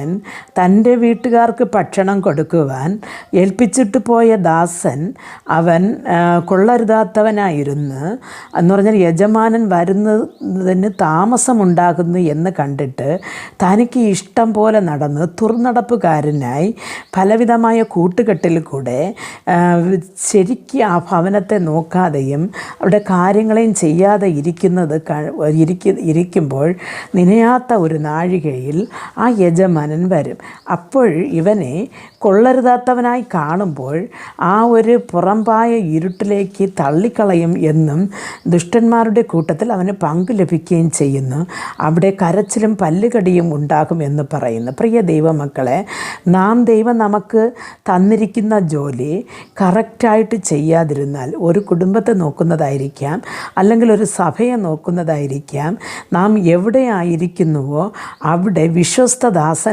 യജമാനൻ തൻ്റെ വീട്ടുകാർക്ക് ഭക്ഷണം കൊടുക്കുവാൻ ഏൽപ്പിച്ചിട്ട് പോയ ദാസൻ അവൻ കൊള്ളരുതാത്തവനായിരുന്നു എന്ന് പറഞ്ഞാൽ യജമാനൻ വരുന്നതിന് താമസമുണ്ടാകുന്നു എന്ന് കണ്ടിട്ട് തനിക്ക് ഇഷ്ടം പോലെ നടന്ന് തുർനടപ്പുകാരനായി പലവിധമായ കൂട്ടുകെട്ടിൽ കൂടെ ശരിക്കും ആ ഭവനത്തെ നോക്കാതെയും അവിടെ കാര്യങ്ങളെയും ചെയ്യാതെ ഇരിക്കുമ്പോൾ നനയാത്ത ഒരു നാഴികയിൽ ആ യജമാനൻ വരും. അപ്പോൾ ഇവനെ കൊള്ളരുതാത്തവനായി കാണുമ്പോൾ ആ ഒരു പുറമ്പായ ഇരുട്ടിലേക്ക് തള്ളിക്കളയും എന്നും ദുഷ്ടന്മാരുടെ കൂട്ടത്തിൽ അവന് പങ്കു ലഭിക്കുകയും ചെയ്യുന്നു. അവിടെ കരച്ചിലും പല്ലുകടിയും ഉണ്ടാകും എന്ന് പറയുന്നു. പ്രിയ ദൈവമക്കളെ, ദൈവം നമുക്ക് തന്നിരിക്കുന്ന ജോലി കറക്റ്റായിട്ട് ചെയ്യാതിരുന്നാൽ ഒരു കുടുംബത്തെ നോക്കുന്നതായിരിക്കാം, അല്ലെങ്കിൽ ഒരു സഭയെ നോക്കുന്നതായിരിക്കാം, നാം എവിടെയായിരിക്കുന്നുവോ അവിടെ വിശ്വസ്തദാസൻ